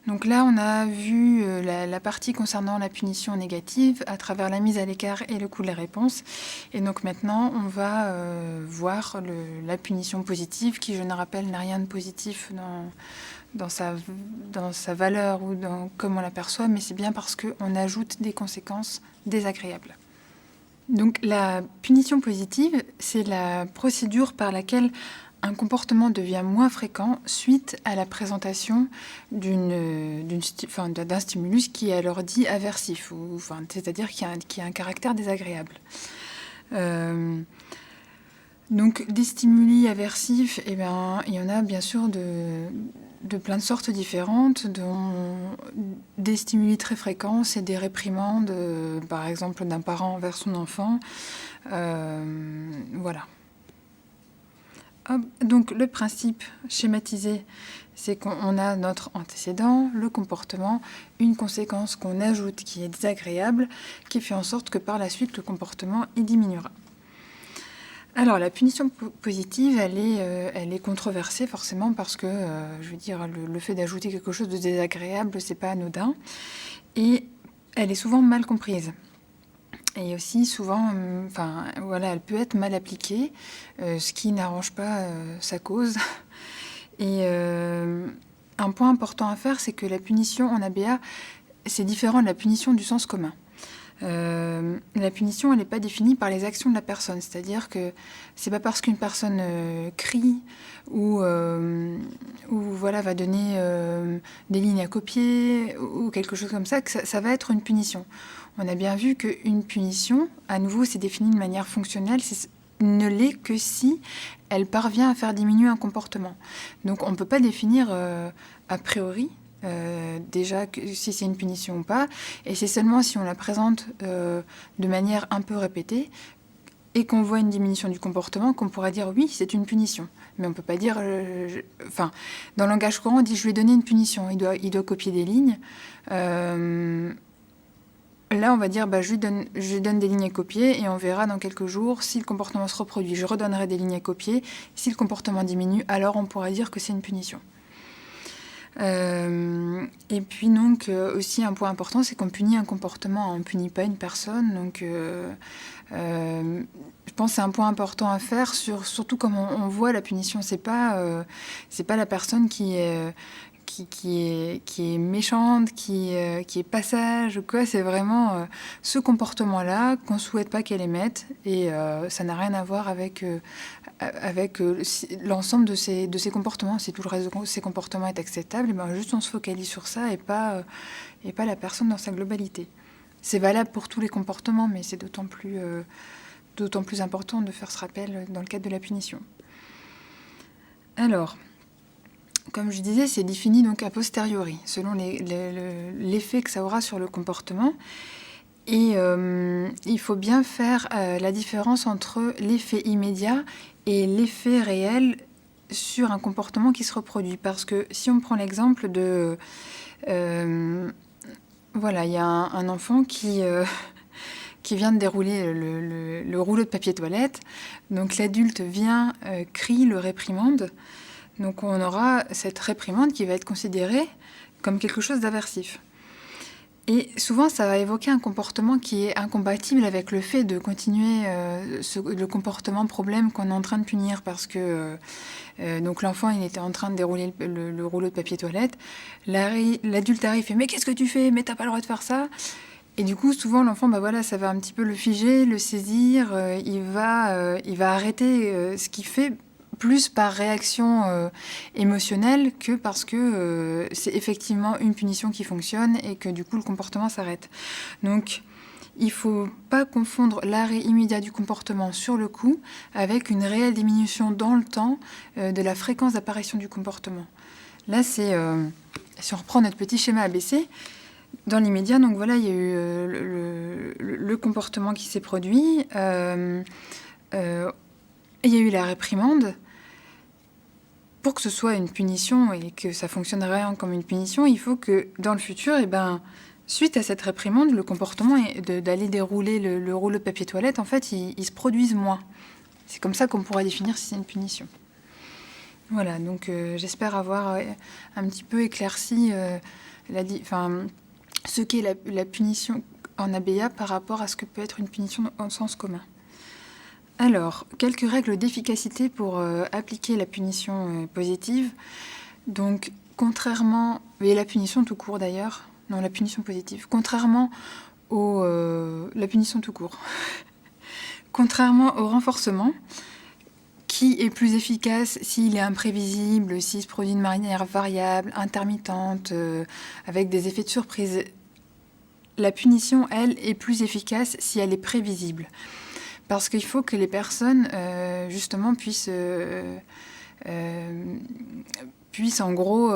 Donc là, on a vu la partie concernant la punition négative à travers la mise à l'écart et le coût de la réponse. Et donc maintenant, on va voir la punition positive, qui, je ne rappelle, n'a rien de positif dans sa valeur ou dans comment on l'aperçoit, mais c'est bien parce qu'on ajoute des conséquences désagréables. Donc la punition positive, c'est la procédure par laquelle un comportement devient moins fréquent suite à la présentation d'un stimulus qui est alors dit aversif, c'est-à-dire qui a un caractère désagréable. Donc des stimuli aversifs, il y en a bien sûr de plein de sortes différentes, dont des stimuli très fréquents, c'est des réprimandes, par exemple d'un parent envers son enfant. Voilà. Donc le principe schématisé, c'est qu'on a notre antécédent, le comportement, une conséquence qu'on ajoute qui est désagréable, qui fait en sorte que par la suite le comportement il diminuera. Alors la punition positive, elle est controversée forcément parce que, le fait d'ajouter quelque chose de désagréable, c'est pas anodin, et elle est souvent mal comprise. Et aussi souvent, elle peut être mal appliquée, ce qui n'arrange pas sa cause. Et un point important à faire, c'est que la punition en ABA, c'est différent de la punition du sens commun. La punition, elle n'est pas définie par les actions de la personne, c'est-à-dire que c'est pas parce qu'une personne crie ou va donner des lignes à copier ou quelque chose comme ça que ça va être une punition. On a bien vu qu'une punition, à nouveau, c'est défini de manière fonctionnelle, ne l'est que si elle parvient à faire diminuer un comportement. Donc on ne peut pas définir a priori déjà si c'est une punition ou pas, et c'est seulement si on la présente de manière un peu répétée et qu'on voit une diminution du comportement qu'on pourra dire oui, c'est une punition. Mais on ne peut pas dire... dans le langage courant, on dit je lui ai donné une punition, il doit copier des lignes. Là, on va dire je lui donne des lignes à copier et on verra dans quelques jours si le comportement se reproduit. Je redonnerai des lignes à copier. Si le comportement diminue, alors on pourra dire que c'est une punition. Et puis donc aussi un point important, c'est qu'on punit un comportement, on ne punit pas une personne. Donc je pense que c'est un point important à faire, surtout comme on voit la punition, c'est pas la personne qui est méchante, qui est passage ou quoi, c'est vraiment ce comportement-là qu'on ne souhaite pas qu'elle émette, et ça n'a rien à voir avec l'ensemble de ses comportements. Si tout le reste de ses comportements est acceptable, juste on se focalise sur ça et pas la personne dans sa globalité. C'est valable pour tous les comportements, mais c'est d'autant plus important de faire ce rappel dans le cadre de la punition. Alors, comme je disais, c'est défini donc a posteriori, selon l'effet que ça aura sur le comportement. Et il faut bien faire la différence entre l'effet immédiat et l'effet réel sur un comportement qui se reproduit. Parce que si on prend l'exemple de... il y a un enfant qui vient de dérouler le rouleau de papier toilette. Donc l'adulte vient, crie, le réprimande. Donc on aura cette réprimande qui va être considérée comme quelque chose d'aversif. Et souvent, ça va évoquer un comportement qui est incompatible avec le fait de continuer le comportement problème qu'on est en train de punir, parce que donc l'enfant, il était en train de dérouler le rouleau de papier toilette. L'adulte arrive et fait « Mais qu'est-ce que tu fais ? Mais t'as pas le droit de faire ça !» Et du coup, souvent, l'enfant, ça va un petit peu le figer, le saisir. Il va arrêter ce qu'il fait, plus par réaction émotionnelle que parce que c'est effectivement une punition qui fonctionne et que du coup le comportement s'arrête. Donc il ne faut pas confondre l'arrêt immédiat du comportement sur le coup avec une réelle diminution dans le temps de la fréquence d'apparition du comportement. Là, c'est si on reprend notre petit schéma ABC, dans l'immédiat, donc voilà, il y a eu le comportement qui s'est produit, il y a eu la réprimande. Pour que ce soit une punition et que ça fonctionne réellement comme une punition, il faut que dans le futur, suite à cette réprimande, le comportement d'aller dérouler le rouleau de papier toilette, en fait, il se produise moins. C'est comme ça qu'on pourra définir si c'est une punition. Voilà, donc j'espère avoir un petit peu éclairci ce qu'est la punition en ABA par rapport à ce que peut être une punition en sens commun. Alors, quelques règles d'efficacité pour appliquer la punition positive. Donc, et la punition tout court d'ailleurs, non, la punition positive, contrairement la punition tout court, contrairement au renforcement, qui est plus efficace s'il est imprévisible, s'il se produit de manière variable, intermittente, avec des effets de surprise. La punition, elle, est plus efficace si elle est prévisible. Parce qu'il faut que les personnes, justement, puissent en gros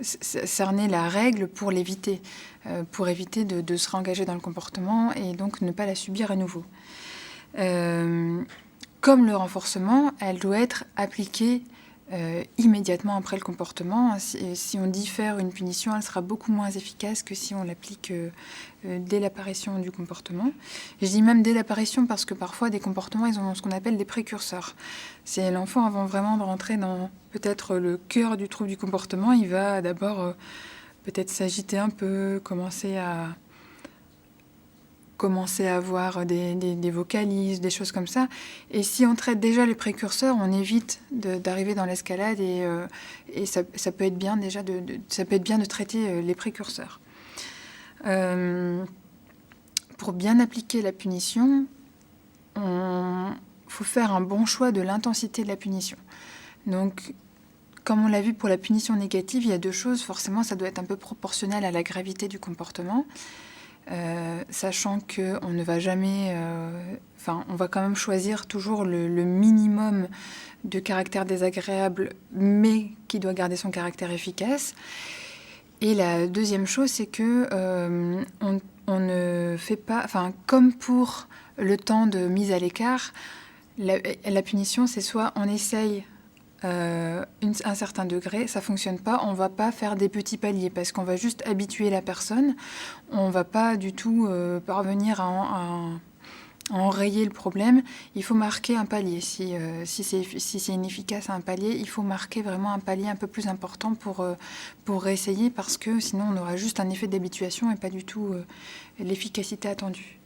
cerner la règle pour l'éviter, pour éviter de se réengager dans le comportement et donc ne pas la subir à nouveau. Comme le renforcement, elle doit être appliquée immédiatement après le comportement. Si on diffère une punition, elle sera beaucoup moins efficace que si on l'applique dès l'apparition du comportement. Je dis même dès l'apparition parce que parfois des comportements, ils ont ce qu'on appelle des précurseurs. C'est l'enfant avant vraiment de rentrer dans peut-être le cœur du trouble du comportement, il va d'abord peut-être s'agiter un peu, commencer à avoir des vocalises, des choses comme ça. Et si on traite déjà les précurseurs, on évite d'arriver dans l'escalade et ça peut être bien déjà ça peut être bien de traiter les précurseurs. Pour bien appliquer la punition, il faut faire un bon choix de l'intensité de la punition. Donc, comme on l'a vu pour la punition négative, il y a deux choses. Forcément, ça doit être un peu proportionnel à la gravité du comportement. Sachant qu'on ne va jamais... on va quand même choisir toujours le minimum de caractère désagréable, mais qui doit garder son caractère efficace. Et la deuxième chose, c'est que on ne fait pas... comme pour le temps de mise à l'écart, la punition, c'est soit on essaye un certain degré, ça fonctionne pas, on va pas faire des petits paliers parce qu'on va juste habituer la personne, on va pas du tout parvenir à enrayer le problème. Il faut marquer un palier. Si c'est inefficace à un palier, il faut marquer vraiment un palier un peu plus important pour réessayer parce que sinon on aura juste un effet d'habituation et pas du tout l'efficacité attendue.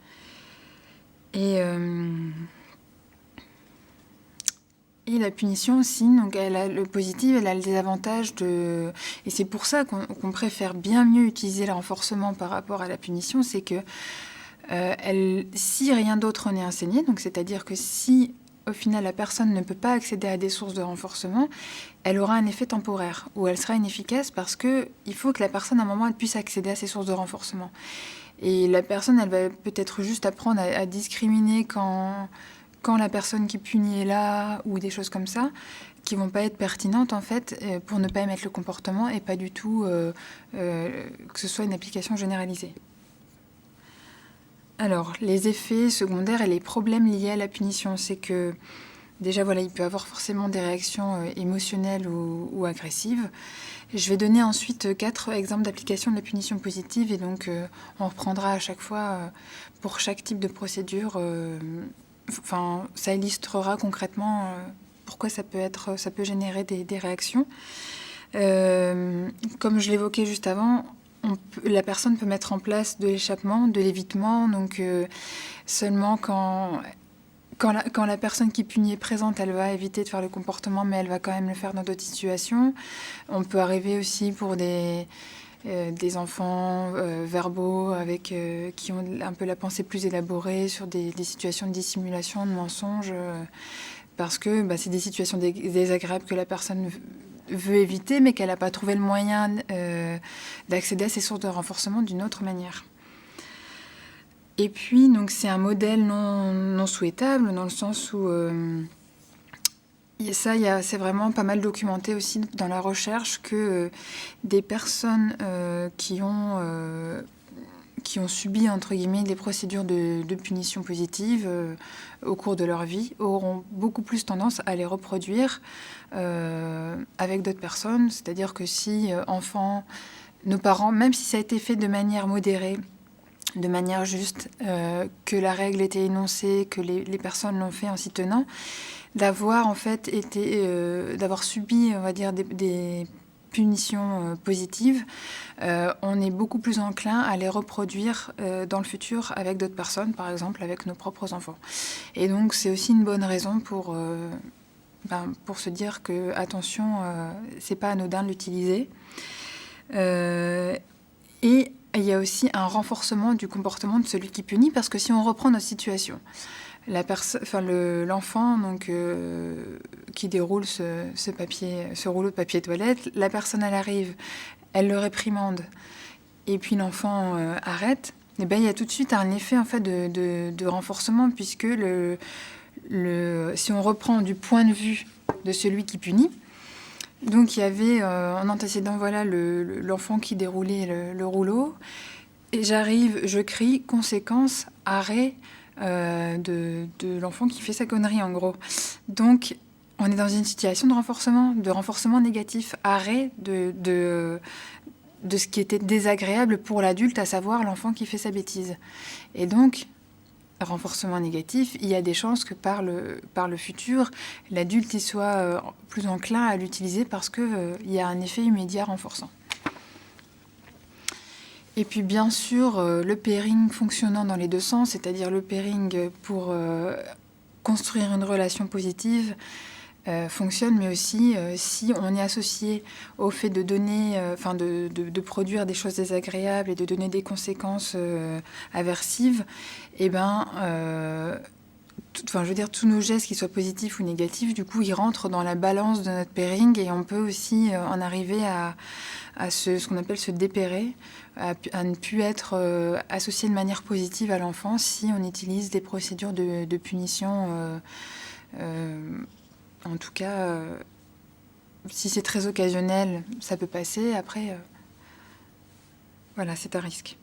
Et la punition aussi, donc elle a le positif, elle a le désavantage et c'est pour ça qu'on préfère bien mieux utiliser le renforcement par rapport à la punition, c'est que si rien d'autre n'est enseigné, donc c'est-à-dire que si au final la personne ne peut pas accéder à des sources de renforcement, elle aura un effet temporaire où elle sera inefficace parce qu'il faut que la personne à un moment elle puisse accéder à ces sources de renforcement. Et la personne, elle va peut-être juste apprendre à discriminer quand la personne qui punit est là, ou des choses comme ça, qui vont pas être pertinentes, en fait, pour ne pas émettre le comportement et pas du tout que ce soit une application généralisée. Alors, les effets secondaires et les problèmes liés à la punition, c'est que, déjà, voilà, il peut y avoir forcément des réactions émotionnelles ou agressives. Je vais donner ensuite 4 exemples d'application de la punition positive, et donc on reprendra à chaque fois, pour chaque type de procédure... ça illustrera concrètement pourquoi ça peut générer des réactions. Comme je l'évoquais juste avant, la personne peut mettre en place de l'échappement, de l'évitement, donc seulement quand la personne qui punit est présente, elle va éviter de faire le comportement, mais elle va quand même le faire dans d'autres situations. On peut arriver aussi pour des enfants verbaux qui ont un peu la pensée plus élaborée sur des situations de dissimulation, de mensonge, parce que c'est des situations désagréables que la personne veut éviter, mais qu'elle n'a pas trouvé le moyen d'accéder à ces sources de renforcement d'une autre manière. Et puis, donc, c'est un modèle non souhaitable, dans le sens où... c'est vraiment pas mal documenté aussi dans la recherche que des personnes qui ont subi, entre guillemets, des procédures de punition positive au cours de leur vie auront beaucoup plus tendance à les reproduire avec d'autres personnes. C'est-à-dire que si enfants, nos parents, même si ça a été fait de manière modérée, de manière juste, que la règle était énoncée, que les personnes l'ont fait en s'y tenant, d'avoir en fait d'avoir subi, on va dire, des punitions positives, on est beaucoup plus enclin à les reproduire dans le futur avec d'autres personnes, par exemple avec nos propres enfants. Et donc c'est aussi une bonne raison pour se dire que, attention, c'est pas anodin de l'utiliser. Et il y a aussi un renforcement du comportement de celui qui punit, parce que si on reprend notre situation, l'enfant donc, qui déroule ce rouleau de papier toilette, la personne elle arrive, elle le réprimande, et puis l'enfant arrête, et ben, il y a tout de suite un effet en fait, de renforcement, puisque si on reprend du point de vue de celui qui punit, donc il y avait en antécédent l'enfant qui déroulait le rouleau, et j'arrive, je crie, conséquence, arrêt de l'enfant qui fait sa connerie en gros. Donc on est dans une situation de renforcement négatif, arrêt de ce qui était désagréable pour l'adulte, à savoir l'enfant qui fait sa bêtise. Et donc, renforcement négatif, il y a des chances que par le futur, l'adulte il soit plus enclin à l'utiliser parce qu'il y a un effet immédiat renforçant. Et puis bien sûr, le pairing fonctionnant dans les deux sens, c'est-à-dire le pairing pour construire une relation positive, fonctionne, mais aussi si on est associé au fait de donner, de produire des choses désagréables et de donner des conséquences aversives, et tous nos gestes, qu'ils soient positifs ou négatifs, du coup, ils rentrent dans la balance de notre pairing, et on peut aussi en arriver à ce qu'on appelle se dépairer, à ne plus être associé de manière positive à l'enfant si on utilise des procédures de punition. En tout cas, si c'est très occasionnel, ça peut passer. Après, voilà, c'est un risque.